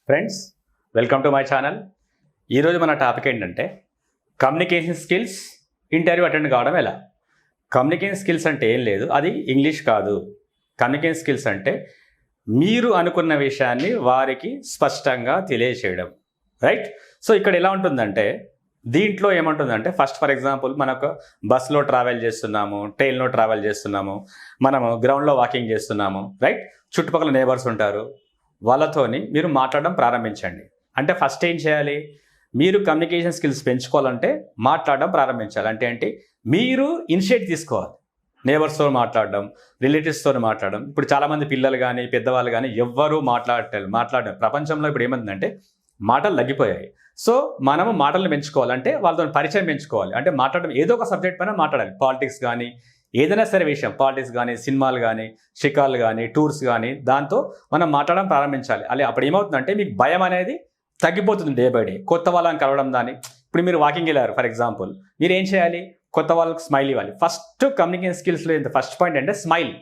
Friends, welcome to my channel. ఈరోజు మన topic ఏంటంటే కమ్యూనికేషన్ స్కిల్స్ ఇంటర్వ్యూ అటెండ్ కావడం ఎలా. కమ్యూనికేషన్ స్కిల్స్ అంటే ఏం లేదు, అది ఇంగ్లీష్ కాదు. కమ్యూనికేషన్ స్కిల్స్ అంటే మీరు అనుకున్న విషయాన్ని వారికి స్పష్టంగా తెలియచేయడం, రైట్? సో ఇక్కడ ఎలా ఉంటుందంటే, దీంట్లో ఏమంటుందంటే, ఫస్ట్ ఫర్ ఎగ్జాంపుల్ మనకు బస్లో ట్రావెల్ చేస్తున్నాము, ట్రైన్లో ట్రావెల్ చేస్తున్నాము, మనము గ్రౌండ్లో వాకింగ్ చేస్తున్నాము, రైట్? చుట్టుపక్కల నేబర్స్ ఉంటారు, వాళ్ళతోని మీరు మాట్లాడడం ప్రారంభించండి. అంటే ఫస్ట్ ఏం చేయాలి? మీరు కమ్యూనికేషన్ స్కిల్స్ పెంచుకోవాలంటే మాట్లాడడం ప్రారంభించాలి. అంటే ఏంటి? మీరు ఇనిషియేట్ తీసుకోవాలి. నేబర్స్తో మాట్లాడడం, రిలేటివ్స్తో మాట్లాడడం. ఇప్పుడు చాలామంది పిల్లలు కానీ పెద్దవాళ్ళు కానీ ఎవ్వరూ మాట్లాడడం ప్రపంచంలో ఇప్పుడు ఏమైందంటే మాటలు తగ్గిపోయాయి. సో మనము మాటలను పెంచుకోవాలంటే వాళ్ళతో పరిచయం పెంచుకోవాలి. అంటే మాట్లాడడం ఏదో ఒక సబ్జెక్ట్ పైన మాట్లాడాలి. పాలిటిక్స్ కానీ ఏదైనా సరే విషయం, పాలిటిక్స్ కానీ, సినిమాలు కానీ, షికార్లు కానీ, టూర్స్ కానీ, దాంతో మనం మాట్లాడడం ప్రారంభించాలి. అప్పుడు ఏమవుతుందంటే మీకు భయం అనేది తగ్గిపోతుంది డే బై డే. కొత్త వాళ్ళని కలవడం దాన్ని. ఇప్పుడు మీరు వాకింగ్ వెళ్ళారు ఫర్ ఎగ్జాంపుల్, మీరు ఏం చేయాలి? కొత్త వాళ్ళకి స్మైల్ ఇవ్వాలి. ఫస్ట్ కమ్యూనికేషన్ స్కిల్స్లో ఫస్ట్ పాయింట్ అంటే స్మైల్.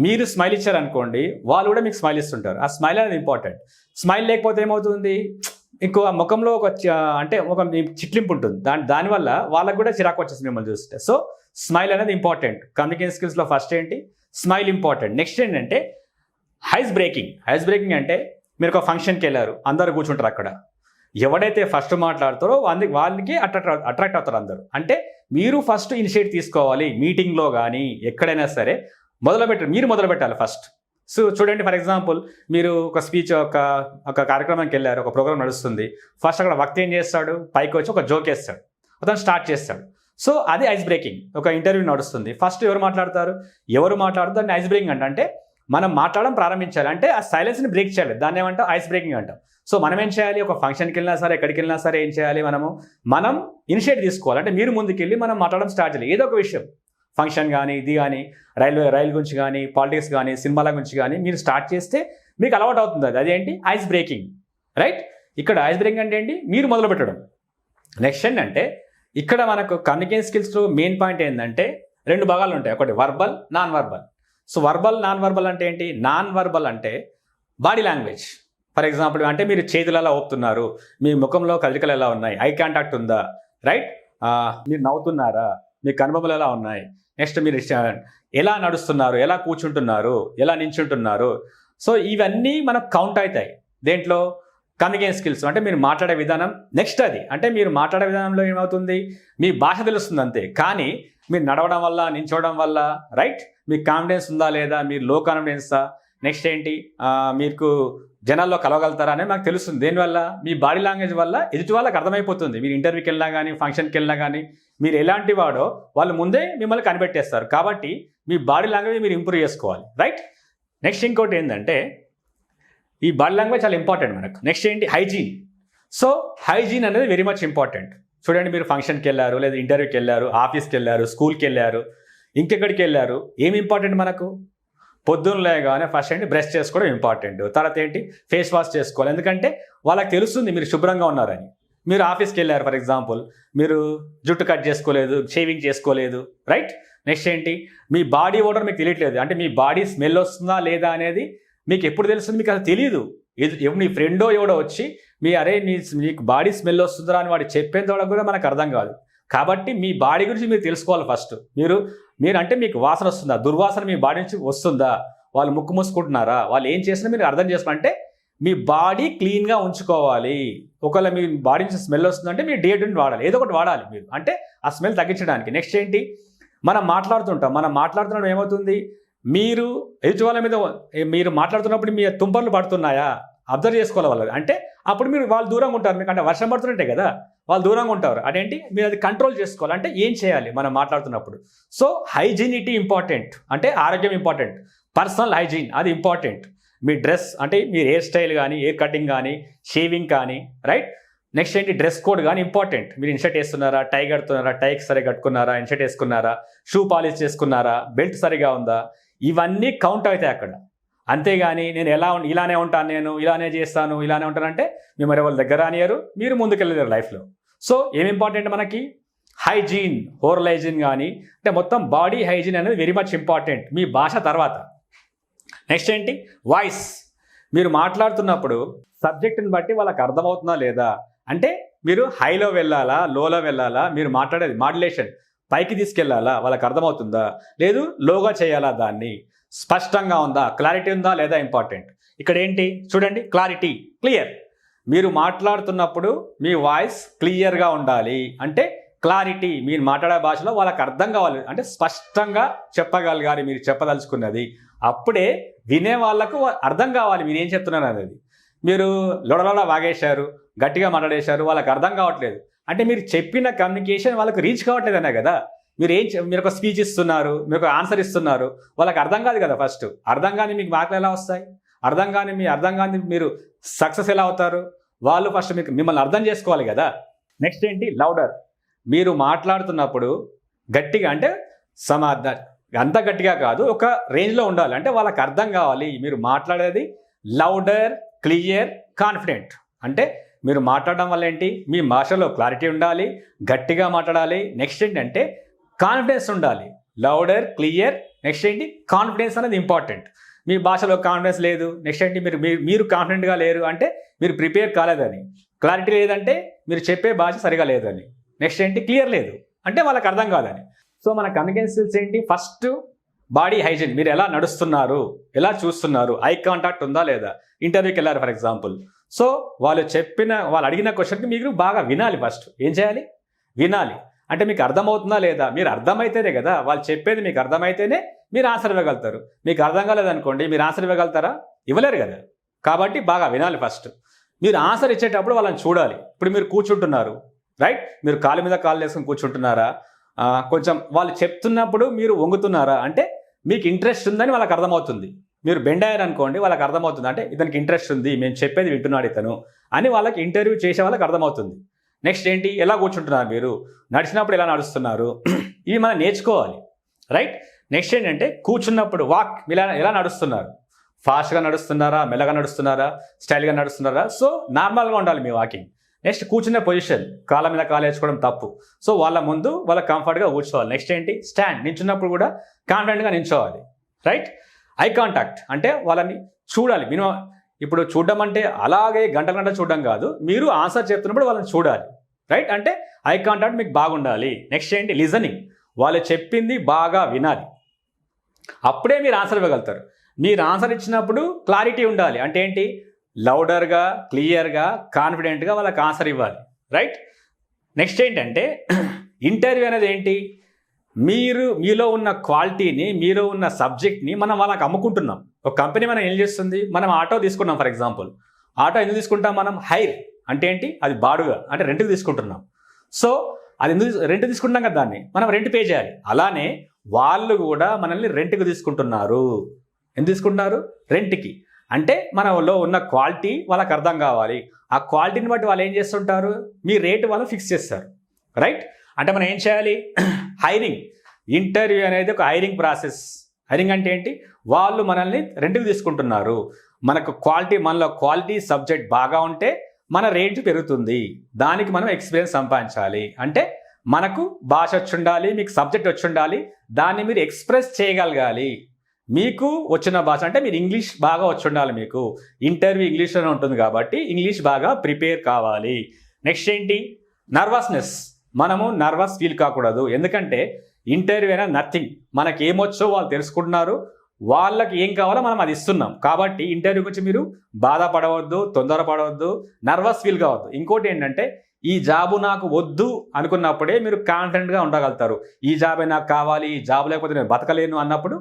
మీరు స్మైల్ ఇచ్చారనుకోండి, వాళ్ళు కూడా మీకు స్మైల్ ఇస్తుంటారు. ఆ స్మైల్ అనేది ఇంపార్టెంట్. స్మైల్ లేకపోతే ఏమవుతుంది? ఇంకో ముఖంలో ఒక చిట్లింపు ఉంటుంది. దానివల్ల వాళ్ళకు కూడా చిరాకు వచ్చేస్తుంది మిమ్మల్ని చూస్తే. సో స్మైల్ అనేది ఇంపార్టెంట్. కమ్యూనికేషన్ స్కిల్స్లో ఫస్ట్ ఏంటి? Smile important. నెక్స్ట్ ఏంటంటే ఐస్ బ్రేకింగ్. ఐస్ బ్రేకింగ్ అంటే మీరు ఒక ఫంక్షన్కి వెళ్ళారు, అందరు కూర్చుంటారు. అక్కడ ఎవడైతే ఫస్ట్ మాట్లాడతారో వాళ్ళకి అట్రాక్ట్ అవుతారు అందరూ. అంటే మీరు ఫస్ట్ ఇనిషియేట్ తీసుకోవాలి. మీటింగ్లో కానీ ఎక్కడైనా సరే మీరు మొదలు పెట్టాలి ఫస్ట్. సో చూడండి, ఫర్ ఎగ్జాంపుల్ మీరు ఒక స్పీచ్, ఒక కార్యక్రమానికి వెళ్ళారు, ఒక ప్రోగ్రామ్ నడుస్తుంది. ఫస్ట్ అక్కడ వక్త ఏం చేస్తాడు? పైకి వచ్చి ఒక జోక్ వేస్తాడు, అతను స్టార్ట్ చేస్తాడు. సో అది ఐస్ బ్రేకింగ్. ఒక ఇంటర్వ్యూ నడుస్తుంది, ఫస్ట్ ఎవరు మాట్లాడతారు దాన్ని ఐస్ బ్రేకింగ్ అంటే మనం మాట్లాడడం ప్రారంభించాలి. అంటే ఆ సైలెన్స్ని బ్రేక్ చేయాలి. దాన్ని ఏమంటాం? ఐస్ బ్రేకింగ్ అంటాం. సో మనం ఏం చేయాలి? ఒక ఫంక్షన్కి వెళ్ళినా సరే, ఎక్కడికి వెళ్ళినా సరే ఏం చేయాలి? మనం ఇనిషియేట్ తీసుకోవాలి. అంటే మీరు ముందుకెళ్ళి మనం మాట్లాడడం స్టార్ట్ చేయాలి. ఏదో ఒక విషయం, ఫంక్షన్ కానీ, ఇది కానీ, రైలు గురించి కానీ, పాలిటిక్స్ కానీ, సినిమాల గురించి కానీ మీరు స్టార్ట్ చేస్తే మీకు అలవాటు అవుతుంది. అదేంటి? Ice breaking, right? ఇక్కడ ఐస్ బ్రేకింగ్ అంటే ఏంటి? మీరు మొదలు పెట్టడం. నెక్స్ట్ ఏంటంటే ఇక్కడ మనకు కమ్యూనికేషన్ స్కిల్స్లో మెయిన్ పాయింట్ ఏంటంటే రెండు భాగాలు ఉంటాయి. ఒకటి verbal, non verbal. So verbal, non verbal అంటే ఏంటి? నాన్ వర్బల్ అంటే బాడీ లాంగ్వేజ్. ఫర్ ఎగ్జాంపుల్ అంటే మీరు చేతులు ఎలా ఊపుతున్నారు, మీ ముఖంలో కదలికలు ఎలా ఉన్నాయి, ఐ కాంటాక్ట్ ఉందా, రైట్? మీరు నవ్వుతున్నారా, మీ కనుబొమ్మలు ఎలా ఉన్నాయి, నెక్స్ట్ మీరు ఎలా నడుస్తున్నారు, ఎలా కూర్చుంటున్నారు, ఎలా నించుంటున్నారు. సో ఇవన్నీ మనకు కౌంట్ అవుతాయి దేంట్లో? Communication skills. అంటే మీరు మాట్లాడే విధానం. నెక్స్ట్ అది అంటే మీరు మాట్లాడే విధానంలో ఏమవుతుంది? మీ భాష తెలుస్తుంది అంతే, కానీ మీరు నడవడం వల్ల, నించోవడం వల్ల, రైట్, మీకు కాన్ఫిడెన్స్ ఉందా లేదా, మీరు లో కాన్ఫిడెన్సా, నెక్స్ట్ ఏంటి, మీకు జనాల్లో కలవగలుగుతారా అనేది మాకు తెలుస్తుంది. దేనివల్ల? మీ బాడీ లాంగ్వేజ్ వల్ల ఎదుటి వాళ్ళకి అర్థమైపోతుంది. మీరు ఇంటర్వ్యూకి వెళ్ళినా కానీ, ఫంక్షన్కి వెళ్ళినా కానీ మీరు ఎలాంటి వాడో వాళ్ళు ముందే మిమ్మల్ని కనిపెట్టేస్తారు. కాబట్టి మీ బాడీ లాంగ్వేజ్ మీరు ఇంప్రూవ్ చేసుకోవాలి, రైట్? నెక్స్ట్ ఇంకోటి ఏంటంటే ఈ బాడీ లాంగ్వేజ్ చాలా ఇంపార్టెంట్ మనకు. నెక్స్ట్ ఏంటి? హైజీన్. సో హైజీన్ అనేది వెరీ మచ్ ఇంపార్టెంట్. చూడండి, మీరు ఫంక్షన్కి వెళ్ళారు, లేదా ఇంటర్వ్యూకి వెళ్ళారు, ఆఫీస్కి వెళ్ళారు, స్కూల్కి వెళ్ళారు, ఇంకెక్కడికి వెళ్ళారు, ఏమి ఇంపార్టెంట్ మనకు? పొద్దున్న లేగానే ఫస్ట్ ఏంటి? బ్రష్ చేసుకోవడం ఇంపార్టెంట్. తర్వాత ఏంటి? ఫేస్ వాష్ చేసుకోవాలి. ఎందుకంటే వాళ్ళకి తెలుస్తుంది మీరు శుభ్రంగా ఉన్నారని. మీరు ఆఫీస్కి వెళ్ళారు ఫర్ ఎగ్జాంపుల్, మీరు జుట్టు కట్ చేసుకోలేదు, షేవింగ్ చేసుకోలేదు, రైట్? నెక్స్ట్ ఏంటి? మీ బాడీ ఓడర్ మీకు తెలియట్లేదు. అంటే మీ బాడీ స్మెల్ వస్తుందా లేదా అనేది మీకు ఎప్పుడు తెలుస్తుంది? మీకు అది తెలియదు. మీ ఫ్రెండో ఎవడో వచ్చి మీకు బాడీ స్మెల్ వస్తుందా అని వాడు చెప్పేంత వరకు కూడా మనకు అర్థం కాదు. కాబట్టి మీ బాడీ గురించి మీరు తెలుసుకోవాలి ఫస్ట్. మీరు అంటే మీకు వాసన వస్తుందా, దుర్వాసన మీ బాడీ నుంచి వస్తుందా, వాళ్ళు ముక్కు మూసుకుంటున్నారా, వాళ్ళు ఏం చేసినా మీరు అర్థం చేసుకోవాలంటే మీ బాడీ క్లీన్గా ఉంచుకోవాలి. ఒకవేళ మీ బాడీ నుంచి స్మెల్ వస్తుందంటే మీరు డియోడ్రెంట్ వాడాలి, ఏదో ఒకటి వాడాలి మీరు, అంటే ఆ స్మెల్ తగ్గించడానికి. నెక్స్ట్ ఏంటి? మనం మాట్లాడుతున్నప్పుడు ఏమవుతుంది? మీరు ఎదుటి వాళ్ళ మీద మీరు మాట్లాడుతున్నప్పుడు మీ తుంపర్లు పడుతున్నాయా అబ్జర్వ్ చేసుకోవాలి వాళ్ళు. అంటే అప్పుడు వాళ్ళు దూరంగా ఉంటారు మీకు. అంటే వర్షం పడుతున్నట్టే కదా, వాళ్ళు దూరంగా ఉంటారు. అదేంటి? మీరు అది కంట్రోల్ చేసుకోవాలి. అంటే ఏం చేయాలి మనం మాట్లాడుతున్నప్పుడు? So hygienity important. అంటే ఆరోగ్యం ఇంపార్టెంట్. పర్సనల్ హైజీన్ అది ఇంపార్టెంట్. మీ డ్రెస్ అంటే మీరు హెయిర్ స్టైల్ కానీ, హెయిర్ కటింగ్ కానీ, షేవింగ్ కానీ, రైట్? నెక్స్ట్ ఏంటి? డ్రెస్ కోడ్ కానీ ఇంపార్టెంట్. మీరు ఇన్షర్ట్ వేస్తున్నారా, టై కడుతున్నారా, టైకి సరిగా కట్టుకున్నారా, ఇన్షర్ట్ వేసుకున్నారా, షూ పాలిష్ చేసుకున్నారా, బెల్ట్ సరిగా ఉందా, ఇవన్నీ కౌంట్ అవుతాయి అక్కడ. అంతేగాని నేను ఇలానే ఉంటాను, నేను ఇలానే చేస్తాను, ఇలానే ఉంటానంటే మిమ్మల్ని ఎవరి దగ్గర రానియరు, మీరు ముందుకెళ్ళలేరు లైఫ్లో. సో ఏమి ఇంపార్టెంట్ మనకి? హైజీన్, ఓరల్ హైజీన్ కానీ, అంటే మొత్తం బాడీ హైజీన్ అనేది వెరీ మచ్ ఇంపార్టెంట్ మీ భాష తర్వాత. నెక్స్ట్ ఏంటి? వాయిస్. మీరు మాట్లాడుతున్నప్పుడు సబ్జెక్ట్ని బట్టి వాళ్ళకి అర్థమవుతుందా లేదా, అంటే మీరు హైలో వెళ్ళాలా లోలో వెళ్ళాలా, మీరు మాట్లాడేది మాడ్యులేషన్ పైకి తీసుకెళ్లాలా, వాళ్ళకి అర్థమవుతుందా, లేదు లోగా చేయాలా, దాన్ని స్పష్టంగా ఉందా, క్లారిటీ ఉందా లేదా ఇంపార్టెంట్. ఇక్కడ ఏంటి చూడండి, క్లారిటీ, క్లియర్. మీరు మాట్లాడుతున్నప్పుడు మీ వాయిస్ క్లియర్గా ఉండాలి, అంటే క్లారిటీ, మీరు మాట్లాడే భాషలో వాళ్ళకి అర్థం కావాలి, అంటే స్పష్టంగా చెప్పగలగాలి మీరు చెప్పదలుచుకున్నది. అప్పుడే వినే వాళ్ళకు అర్థం కావాలి మీరు ఏం చెప్తున్నారు అనేది. మీరు లొడలొడ వాగేశారు, గట్టిగా మాట్లాడేశారు, వాళ్ళకి అర్థం కావట్లేదు, అంటే మీరు చెప్పిన కమ్యూనికేషన్ వాళ్ళకి రీచ్ కావట్లేదు అనే కదా. మీరు ఒక స్పీచ్ ఇస్తున్నారు, మీరు ఒక ఆన్సర్ ఇస్తున్నారు, వాళ్ళకి అర్థం కాదు కదా. ఫస్ట్ అర్థం కాని మీకు మార్కులు ఎలా వస్తాయి, అర్థం కాని మీరు సక్సెస్ ఎలా అవుతారు. వాళ్ళు ఫస్ట్ మిమ్మల్ని అర్థం చేసుకోవాలి కదా. నెక్స్ట్ ఏంటి, లౌడర్. మీరు మాట్లాడుతున్నప్పుడు గట్టిగా, అంటే అంత గట్టిగా కాదు, ఒక రేంజ్లో ఉండాలి, అంటే వాళ్ళకి అర్థం కావాలి మీరు మాట్లాడేది. Louder, clear, confident. అంటే మీరు మాట్లాడడం వల్ల ఏంటి, మీ భాషలో క్లారిటీ ఉండాలి, గట్టిగా మాట్లాడాలి. నెక్స్ట్ ఏంటంటే కాన్ఫిడెన్స్ ఉండాలి. లౌడర్, క్లియర్, నెక్స్ట్ ఏంటి కాన్ఫిడెన్స్ అనేది ఇంపార్టెంట్. మీ భాషలో కాన్ఫిడెన్స్ లేదు, నెక్స్ట్ ఏంటి మీరు కాన్ఫిడెంట్గా లేరు అంటే మీరు ప్రిపేర్ కాలేదని. క్లారిటీ లేదంటే మీరు చెప్పే భాష సరిగా లేదని. నెక్స్ట్ ఏంటి క్లియర్ లేదు అంటే వాళ్ళకి అర్థం కాదని. సో మన కమ్యూనికేషన్ స్కిల్స్ ఏంటి, ఫస్ట్ బాడీ హైజీన్, మీరు ఎలా నడుస్తున్నారు, ఎలా చూస్తున్నారు, ఐ కాంటాక్ట్ ఉందా లేదా. ఇంటర్వ్యూకి వెళ్ళారు ఫర్ ఎగ్జాంపుల్, సో వాళ్ళు అడిగిన క్వశ్చన్కి మీరు బాగా వినాలి. ఫస్ట్ ఏం చేయాలి, వినాలి. అంటే మీకు అర్థమవుతుందా లేదా, మీరు అర్థమైతేనే కదా, వాళ్ళు చెప్పేది మీకు అర్థమైతేనే మీరు ఆన్సర్ ఇవ్వగలుగుతారు. మీకు అర్థం కాలేదనుకోండి, మీరు ఆన్సర్ ఇవ్వగలుగుతారా, ఇవ్వలేరు కదా. కాబట్టి బాగా వినాలి. ఫస్ట్ మీరు ఆన్సర్ ఇచ్చేటప్పుడు వాళ్ళని చూడాలి. ఇప్పుడు మీరు కూర్చుంటున్నారు, రైట్, మీరు కాలు మీద కాలు వేసుకొని కూర్చుంటున్నారా, కొంచెం వాళ్ళు చెప్తున్నప్పుడు మీరు వంగుతున్నారా, అంటే మీకు ఇంట్రెస్ట్ ఉందని వాళ్ళకి అర్థమవుతుంది. మీరు బెండ్ అయ్యారనుకోండి, వాళ్ళకి అర్థమవుతుంది, అంటే ఇతనికి ఇంట్రెస్ట్ ఉంది, మేము చెప్పేది వింటున్నాడు ఇతను అని వాళ్ళకి ఇంటర్వ్యూ చేసే వాళ్ళకి అర్థమవుతుంది. నెక్స్ట్ ఏంటి, ఎలా కూర్చుంటున్నారు, మీరు నడిచినప్పుడు ఎలా నడుస్తున్నారు, ఇవి మనం నేర్చుకోవాలి, రైట్. నెక్స్ట్ ఏంటంటే కూర్చున్నప్పుడు వాక్, ఎలా నడుస్తున్నారు, ఫాస్ట్గా నడుస్తున్నారా, మెల్లగా నడుస్తున్నారా, స్టైల్గా నడుస్తున్నారా. సో నార్మల్గా ఉండాలి మీ వాకింగ్. నెక్స్ట్ కూర్చునే పొజిషన్, కాళ్ళ మీద కాలు వేసుకోవడం తప్పు. సో వాళ్ళ ముందు వాళ్ళ కంఫర్ట్గా కూర్చోవాలి. నెక్స్ట్ ఏంటి స్టాండ్, నించున్నప్పుడు కూడా కాన్ఫిడెంట్గా నించోవాలి, రైట్. ఐ కాంటాక్ట్ అంటే వాళ్ళని చూడాలి. ఇప్పుడు చూడడం అంటే అలాగే గంట చూడడం కాదు, మీరు ఆన్సర్ చెప్తున్నప్పుడు వాళ్ళని చూడాలి, రైట్. అంటే ఐ కాంటాక్ట్ మీకు బాగుండాలి. నెక్స్ట్ ఏంటి లిజనింగ్, వాళ్ళు చెప్పింది బాగా వినాలి, అప్పుడే మీరు ఆన్సర్ ఇవ్వగలుగుతారు. మీరు ఆన్సర్ ఇచ్చినప్పుడు క్లారిటీ ఉండాలి, అంటే ఏంటి లౌడర్గా, క్లియర్గా, కాన్ఫిడెంట్గా వాళ్ళకి ఆన్సర్ ఇవ్వాలి, రైట్. నెక్స్ట్ ఏంటంటే ఇంటర్వ్యూ అనేది ఏంటి, మీలో ఉన్న క్వాలిటీని, మీలో ఉన్న సబ్జెక్ట్ని మనం వాళ్ళకి అమ్ముకుంటున్నాం. ఒక కంపెనీ మనం ఏం చేస్తుంది, మనం ఆటో తీసుకున్నాం ఫర్ ఎగ్జాంపుల్, ఆటో ఎందుకు తీసుకుంటాం మనం, హైర్ అంటే ఏంటి, అది బాడుగా, అంటే రెంట్కి తీసుకుంటున్నాం. సో అది ఎందుకు రెంట్ తీసుకుంటాం కదా, దాన్ని మనం రెంట్ పే చేయాలి. అలానే వాళ్ళు కూడా మనల్ని రెంట్కి తీసుకుంటున్నారు. ఎందుకు తీసుకుంటున్నారు, రెంట్కి. అంటే మనలో ఉన్న క్వాలిటీ వాళ్ళకి అర్థం కావాలి. ఆ క్వాలిటీని బట్టి వాళ్ళు ఏం చేస్తుంటారు, మీ రేటు వాళ్ళు ఫిక్స్ చేస్తారు, రైట్. అంటే మనం ఏం చేయాలి, హైరింగ్, ఇంటర్వ్యూ అనేది ఒక హైరింగ్ ప్రాసెస్. హైరింగ్ అంటే ఏంటి, వాళ్ళు మనల్ని రెంట్కి తీసుకుంటున్నారు, మనలో క్వాలిటీ సబ్జెక్ట్ బాగా ఉంటే మన రేంజ్ పెరుగుతుంది, దానికి మనం ఎక్స్పీరియన్స్ సంపాదించాలి. అంటే మనకు భాష వచ్చి ఉండాలి, మీకు సబ్జెక్ట్ వచ్చి ఉండాలి, దాన్ని మీరు ఎక్స్ప్రెస్ చేయగలగాలి. మీకు వచ్చిన భాష అంటే మీరు ఇంగ్లీష్ బాగా వచ్చి ఉండాలి, మీకు ఇంటర్వ్యూ ఇంగ్లీష్లోనే ఉంటుంది కాబట్టి ఇంగ్లీష్ బాగా ప్రిపేర్ కావాలి. నెక్స్ట్ ఏంటి నర్వస్నెస్, మనము నర్వస్ ఫీల్ కాకూడదు. ఎందుకంటే ఇంటర్వ్యూ అయినా నథింగ్, మనకి ఏమొచ్చో వాళ్ళు తెలుసుకుంటున్నారు, వాళ్ళకి ఏం కావాలో మనం అది ఇస్తున్నాం. కాబట్టి ఇంటర్వ్యూ గురించి మీరు బాధపడవద్దు, తొందరపడవద్దు, నర్వస్ ఫీల్ కావద్దు. ఇంకోటి ఏంటంటే ఈ జాబు నాకు వద్దు అనుకున్నప్పుడే మీరు కాన్ఫిడెంట్గా ఉండగలుగుతారు. ఈ జాబే నాకు కావాలి, ఈ జాబ్ లేకపోతే నేను బతకలేను అన్నప్పుడు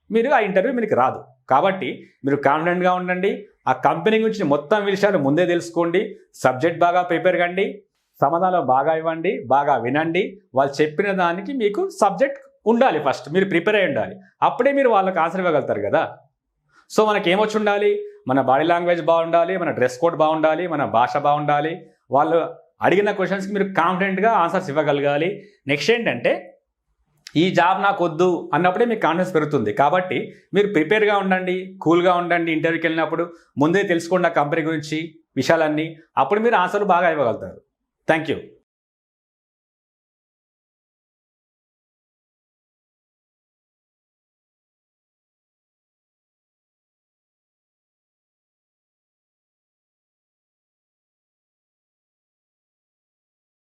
మీరు ఆ ఇంటర్వ్యూ మీకు రాదు. కాబట్టి మీరు కాన్ఫిడెంట్గా ఉండండి, ఆ కంపెనీ గురించి మొత్తం విషయాలు ముందే తెలుసుకోండి, సబ్జెక్ట్ బాగా ప్రిపేర్ కండి, సమాధానాలు బాగా ఇవ్వండి, బాగా వినండి. వాళ్ళు చెప్పిన దానికి మీకు సబ్జెక్ట్ ఉండాలి, ఫస్ట్ మీరు ప్రిపేర్ అయి ఉండాలి, అప్పుడే మీరు వాళ్ళకి ఆన్సర్ ఇవ్వగలుగుతారు కదా. సో మనకి ఏమొచ్చి ఉండాలి, మన బాడీ లాంగ్వేజ్ బాగుండాలి, మన డ్రెస్ కోడ్ బాగుండాలి, మన భాష బాగుండాలి, వాళ్ళు అడిగిన క్వశ్చన్స్కి మీరు కాన్ఫిడెంట్గా ఆన్సర్స్ ఇవ్వగలగాలి. నెక్స్ట్ ఏంటంటే ఈ జాబ్ నాకు వద్దు అన్నప్పుడే మీకు కాన్ఫిడెన్స్ పెరుగుతుంది. కాబట్టి మీరు ప్రిపేర్గా ఉండండి, కూల్గా ఉండండి. ఇంటర్వ్యూకి వెళ్ళినప్పుడు ముందే తెలుసుకోండి ఆ కంపెనీ గురించి విషయాలన్నీ, అప్పుడు మీరు ఆన్సర్లు బాగా ఇవ్వగలుగుతారు. Thank you.